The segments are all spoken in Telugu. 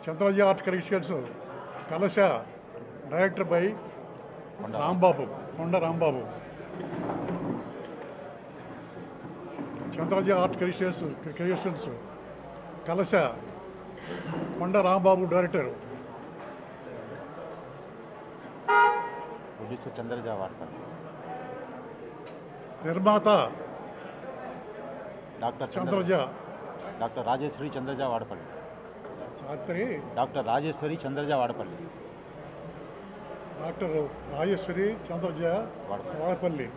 Chandraja art creations Kalash director by Rambabu కొండ రాంబాబు. చంద్రజ ఆర్ట్ క్రియేషన్స్ కలశ కొండ రాంబాబు డైరెక్టర్. చంద్రజ వాడపల్లి. నిర్మాత డాక్టర్ రాజేశ్వరి చంద్రజ వాడపల్లి. డాక్టర్ రాజేశ్వరి చంద్రజ వాడపల్లి.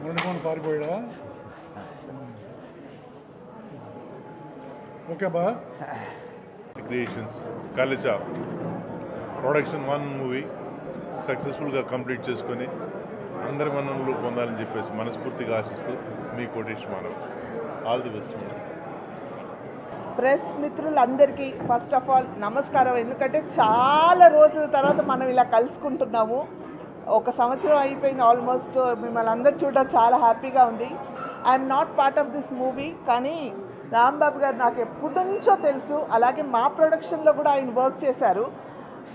మురళిమోహన్ పారిపోయాడా? ఓకే బా. క్రియేషన్స్ కలశ ప్రొడక్షన్ 1 మూవీ సక్సెస్ఫుల్గా కంప్లీట్ చేసుకొని అందరి మన్ననలు పొందాలని చెప్పేసి మనస్ఫూర్తిగా ఆశిస్తూ మీ Kotesh Manav. All the best. Press మిత్రులందరికీ ఫస్ట్ ఆఫ్ ఆల్ నమస్కారం. ఎందుకంటే చాలా రోజుల తర్వాత మనం ఇలా కలుసుకుంటున్నాము. 1 సంవత్సరం అయిపోయింది ఆల్మోస్ట్. మిమ్మల్ని అందరు చూడడం చాలా హ్యాపీగా ఉంది. I'm not part of this movie, కానీ రాంబాబు గారు నాకు ఎప్పటి నుంచో తెలుసు. అలాగే మా ప్రొడక్షన్లో కూడా ఆయన వర్క్ చేశారు.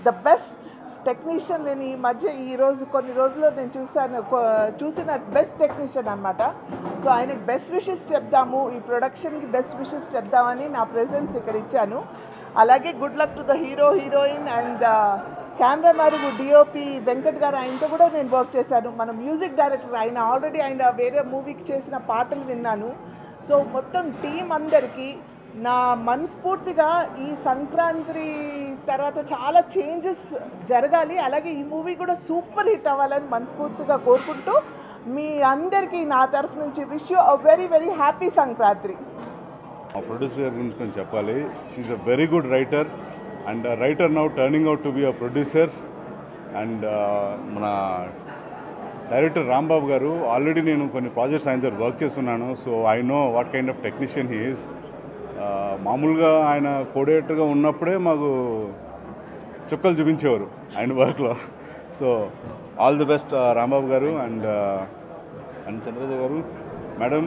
The best technician. నేను ఈ మధ్య కొన్ని రోజుల్లో నేను చూసిన బెస్ట్ టెక్నీషియన్ అనమాట. సో ఆయనకి బెస్ట్ విషెస్ చెప్దాము, ఈ ప్రొడక్షన్కి బెస్ట్ విషెస్ చెప్దామని నా ప్రెజెన్స్ ఇక్కడ ఇచ్చాను. అలాగే good luck to the hero, heroine and cameraman DOP Venkat గారు, ఆయనతో కూడా నేను వర్క్ చేశాను. మన మ్యూజిక్ డైరెక్టర్ ఆయన వేరే మూవీకి చేసిన పాటలు విన్నాను. సో మొత్తం టీం అందరికీ నా మనస్ఫూర్తిగా ఈ సంక్రాంతి తర్వాత చాలా చేంజెస్ జరగాలి, అలాగే ఈ మూవీ కూడా సూపర్ హిట్ అవ్వాలని మనస్ఫూర్తిగా కోరుకుంటూ మీ అందరికీ నా తరఫు నుంచి wish you a very very happy Sankranti. మా ప్రొడ్యూసర్ గారి గురించి కొంచెం చెప్పాలి. She's a very good writer and writer now turning out to be a producer. And మన డైరెక్టర్ రాంబాబు గారు ఆల్రెడీ నేను కొన్ని ప్రాజెక్ట్స్ ఆయనతో వర్క్ చేస్తున్నాను. So I know what kind of technician he is. మామూలుగా ఆయన కోఆర్డినేటర్గా ఉన్నప్పుడే మాకు చుక్కలు చూపించేవారు ఆయన వర్క్లో. So all the best Rambabu గారు అండ్ చంద్రజ గారు. మేడం,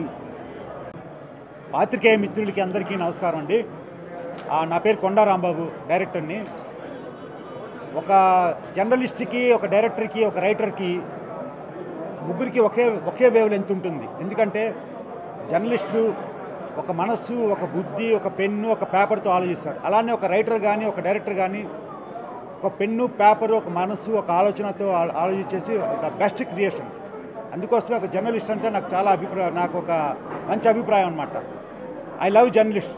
పాత్రికేయ మిత్రులకి అందరికీ నమస్కారం అండి. నా పేరు కొండ రాంబాబు, డైరెక్టర్ని. ఒక జర్నలిస్ట్కి, ఒక డైరెక్టర్కి, ఒక రైటర్కి ముగ్గురికి ఒకే వేవ్ లెంత్ ఉంటుంది. ఎందుకంటే జర్నలిస్టు ఒక మనస్సు, ఒక బుద్ధి, ఒక పెన్ను, ఒక పేపర్తో ఆలోచిస్తాడు. అలానే ఒక రైటర్ కానీ, ఒక డైరెక్టర్ కానీ ఒక పెన్ను, పేపరు, ఒక మనస్సు, ఒక ఆలోచనతో ఆలోచించేసి ద బెస్ట్ క్రియేషన్. అందుకోసమే ఒక జర్నలిస్ట్ అంటే నాకు ఒక మంచి అభిప్రాయం అనమాట. I love journalist.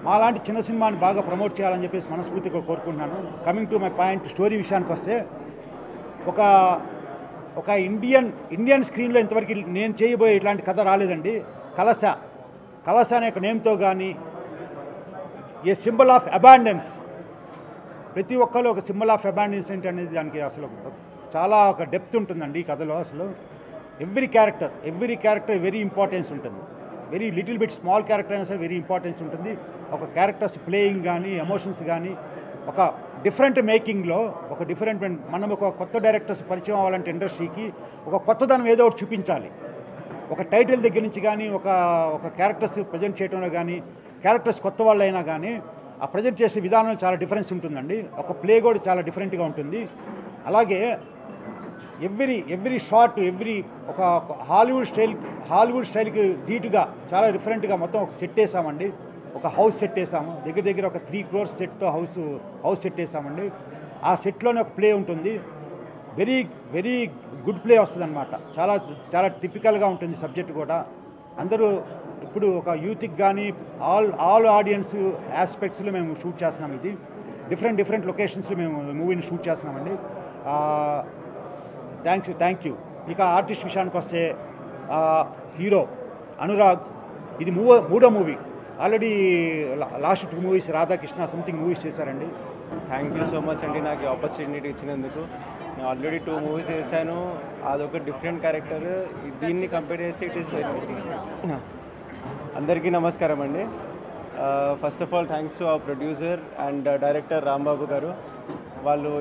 మాలాంటి చిన్న సినిమాని బాగా ప్రమోట్ చేయాలని చెప్పేసి మనస్ఫూర్తిగా కోరుకుంటున్నాను. Coming to my point, story విషయానికి వస్తే ఒక ఇండియన్ స్క్రీన్లో ఇంతవరకు నేను చేయబోయే ఇట్లాంటి కథ రాలేదండి. కలశ అనే ఒక నేమ్తో కానీ, ఏ సింబల్ ఆఫ్ అబాండెన్స్, ప్రతి ఒక్కరు ఒక సింబల్ ఆఫ్ అబాండెన్స్ ఏంటి దానికి అసలు చాలా ఒక డెప్త్ ఉంటుందండి ఈ కథలో. అసలు ఎవ్రీ క్యారెక్టర్ వెరీ ఇంపార్టెన్స్ ఉంటుంది. Very little bit small character అయినా సరే వెరీ ఇంపార్టెన్స్ ఉంటుంది. ఒక క్యారెక్టర్స్ ప్లేయింగ్ కానీ, ఎమోషన్స్ కానీ, ఒక డిఫరెంట్ మేకింగ్లో మనం ఒక కొత్త డైరెక్టర్స్ పరిచయం అవ్వాలంటే ఇండస్ట్రీకి ఒక కొత్తదనం ఏదో ఒకటి చూపించాలి. ఒక టైటిల్ దగ్గర నుంచి కానీ, ఒక క్యారెక్టర్స్ ప్రజెంట్ చేయడంలో కానీ, క్యారెక్టర్స్ కొత్త వాళ్ళు అయినా కానీ ఆ ప్రజెంట్ చేసే విధానం చాలా డిఫరెన్స్ ఉంటుందండి. ఒక ప్లే కూడా చాలా డిఫరెంట్గా ఉంటుంది. అలాగే ఎవ్రీ షాట్, ఒక హాలీవుడ్ స్టైల్కి ధీటుగా చాలా డిఫరెంట్గా మొత్తం ఒక సెట్ వేసామండి. ఒక హౌస్ సెట్ వేసాము. దగ్గర ఒక 3 crores సెట్తో హౌస్ సెట్ వేసామండి. ఆ సెట్లోనే ఒక ప్లే ఉంటుంది. వెరీ గుడ్ ప్లే వస్తుంది అనమాట. చాలా టిపికల్గా ఉంటుంది సబ్జెక్ట్ కూడా. అందరూ ఇప్పుడు ఒక యూత్కి కానీ ఆల్ ఆడియన్స్ ఆస్పెక్ట్స్లో మేము షూట్ చేస్తున్నాం. ఇది డిఫరెంట్ లొకేషన్స్లో మేము మూవీని షూట్ చేస్తున్నామండి. Thank you. ఇక ఆర్టిస్ట్ విషయానికి వస్తే హీరో అనురాగ్, ఇది మూడో movie. Already last 2 movies Radhakrishna something movies చేశారండి. థ్యాంక్ యూ సో మచ్ అండి నాకు ఆపర్చునిటీ ఇచ్చినందుకు. నేను ఆల్రెడీ 2 మూవీస్ చేశాను. అదొక డిఫరెంట్ క్యారెక్టర్. దీన్ని కంపేర్ చేస్తే ఇట్ ఈస్ వెరీ. అందరికీ నమస్కారం అండి. First of all thanks to our producer and director Rambabu గారు. వాళ్ళు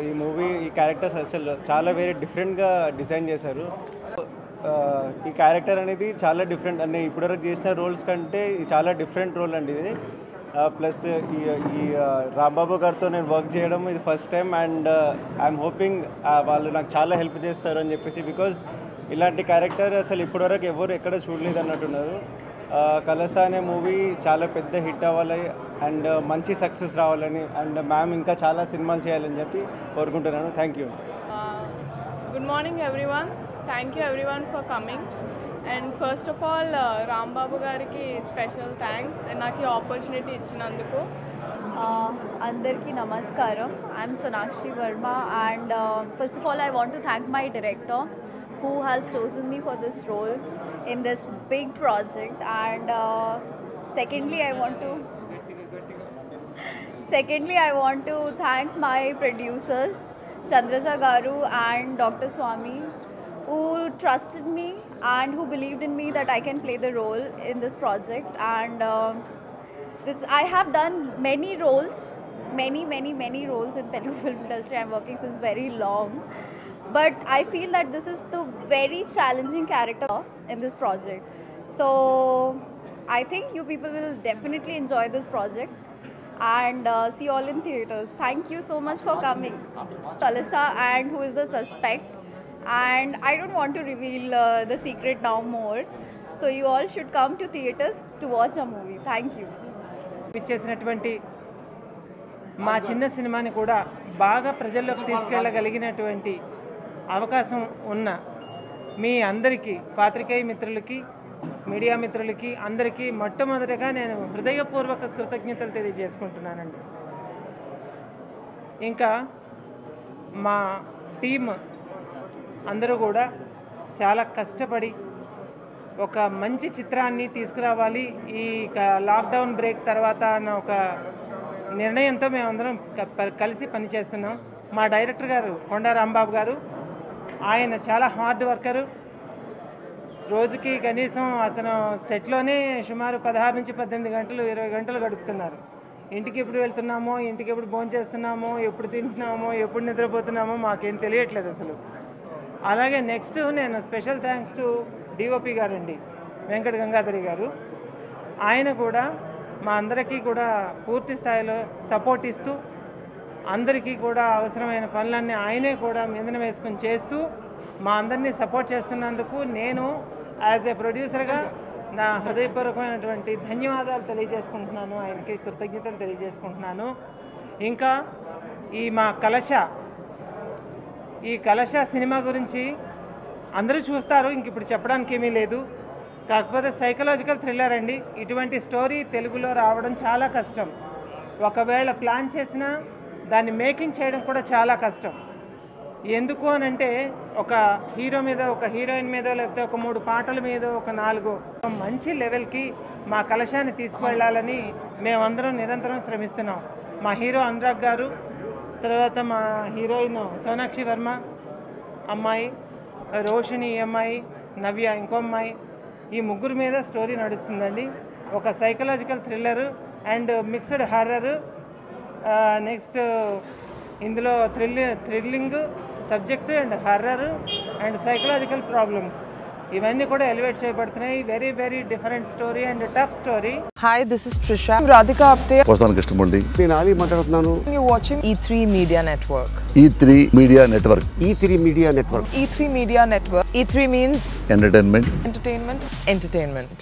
ఈ క్యారెక్టర్స్ అసలు చాలా వేరే డిఫరెంట్గా డిజైన్ చేశారు. ఈ క్యారెక్టర్ అనేది చాలా డిఫరెంట్ అండి. ఇప్పటివరకు చేసిన రోల్స్ కంటే ఇది చాలా డిఫరెంట్ రోల్ అండి ఇది. ప్లస్ ఈ రాంబాబు గారితో నేను వర్క్ చేయడం ఇది first time. And I'm hoping వాళ్ళు నాకు చాలా హెల్ప్ చేస్తారు అని చెప్పేసి, బికాజ్ ఇలాంటి క్యారెక్టర్ అసలు ఇప్పటివరకు ఎవరు ఎక్కడ చూడలేదు అన్నట్టున్నారు. కలస అనే మూవీ చాలా పెద్ద హిట్ అవ్వాలి అండ్ మంచి సక్సెస్ రావాలని అండ్ మ్యామ్ ఇంకా చాలా సినిమాలు చేయాలని చెప్పి కోరుకుంటున్నాను. Thank you. Good morning everyone. Thank you everyone for coming. And first of all, Rambabu gariki special thanks నాకు ఈ ఆపర్చునిటీ ఇచ్చినందుకు. అందరికీ నమస్కారం. I'm Sonakshi Verma and first of all I want to thank my director who has chosen me for this role in this big project, and secondly I want to thank my producers Chandraja Garu and Dr. Swami, who trusted me and who believed in me that I can play the role in this project. And I have done many roles, many roles in Telugu film industry. I'm working since very long, but I feel that this is the very challenging character in this project. So I think you people will definitely enjoy this project and see you all in theaters. Thank you so much for coming. Kalasa and who is the suspect, and I don't want to reveal the secret now more, so you all should come to theaters to watch a movie. Thank you. పిచ్చేసినటువంటి మా చిన్న సినిమాని కూడా బాగా ప్రజల్లోకి తీసుకెళ్ళగలిగినటువంటి అవకాశం ఉన్న మీ అందరికీ, పాత్రికేయ మిత్రులకి, మీడియా మిత్రులకి అందరికీ మొట్టమొదటిగా నేను హృదయపూర్వక కృతజ్ఞతలు తెలియజేసుకుంటున్నానండి. ఇంకా మా టీమ్ అందరూ కూడా చాలా కష్టపడి ఒక మంచి చిత్రాన్ని తీసుకురావాలి ఈ లాక్డౌన్ బ్రేక్ తర్వాత అన్న ఒక నిర్ణయంతో మేమందరం కలిసి పనిచేస్తున్నాం. మా డైరెక్టర్ గారు కొండా రాంబాబు గారు, ఆయన చాలా హార్డ్ వర్కరు. రోజుకి కనీసం అతను సెట్లోనే సుమారు 16 నుంచి 18 గంటలు 20 గంటలు గడుపుతున్నారు. ఇంటికి ఎప్పుడు వెళ్తున్నామో, ఇంటికి ఎప్పుడు భోజనం చేస్తున్నామో, ఎప్పుడు తింటున్నామో, ఎప్పుడు నిద్రపోతున్నామో మాకేం తెలియట్లేదు అసలు. అలాగే నెక్స్ట్ నేను స్పెషల్ థ్యాంక్స్ టు డిఓపి గారండి, వెంకట గంగాధరి గారు. ఆయన కూడా మా అందరికీ కూడా పూర్తి స్థాయిలో సపోర్ట్ ఇస్తూ అందరికీ కూడా అవసరమైన పనులన్నీ ఆయనే కూడా మీదన వేసుకొని చేస్తూ మా అందరినీ సపోర్ట్ చేస్తున్నందుకు నేను యాజ్ ఏ ప్రొడ్యూసర్గా నా హృదయపూర్వకమైనటువంటి ధన్యవాదాలు తెలియజేసుకుంటున్నాను, ఆయనకి కృతజ్ఞతలు తెలియజేసుకుంటున్నాను. ఇంకా మా కలశ సినిమా గురించి అందరూ చూస్తారు, ఇంక ఇప్పుడు చెప్పడానికి ఏమీ లేదు. కాకపోతే సైకలాజికల్ థ్రిల్లర్ అండి. ఇటువంటి స్టోరీ తెలుగులో రావడం చాలా కష్టం. ఒకవేళ ప్లాన్ చేసినా దాన్ని మేకింగ్ చేయడం కూడా చాలా కష్టం. ఎందుకు అనంటే ఒక హీరో మీద, ఒక హీరోయిన్ మీద, లేకపోతే ఒక 3 పాటల మీద, ఒక 4 మంచి లెవెల్కి మా కలశాన్ని తీసుకువెళ్ళాలని మేమందరం నిరంతరం శ్రమిస్తున్నాం. మా హీరో అనురాగ్ గారు, తర్వాత మా హీరోయిన్ సోనాక్షి వర్మ అమ్మాయి, రోషిణి అమ్మాయి, నవ్య ఇంకో అమ్మాయి, ఈ ముగ్గురు మీద స్టోరీ నడుస్తుందండి. ఒక psychological thriller and mixed horror. Next ఇందులో thrilling subject and horror and psychological problems ఇవన్నీ కూడా ఎలివేట్ చేయబడుతున్నాయి. Very very different story and tough story. Hi, this is Trisha. Radhika Apte. వస్తాను కృష్ణమూర్తి. నేను ఆలీ మాట్లాడుతున్నాను. You watching E3 media network. E3 media network. E3 media network. E3 media network. E3 means entertainment. entertainment.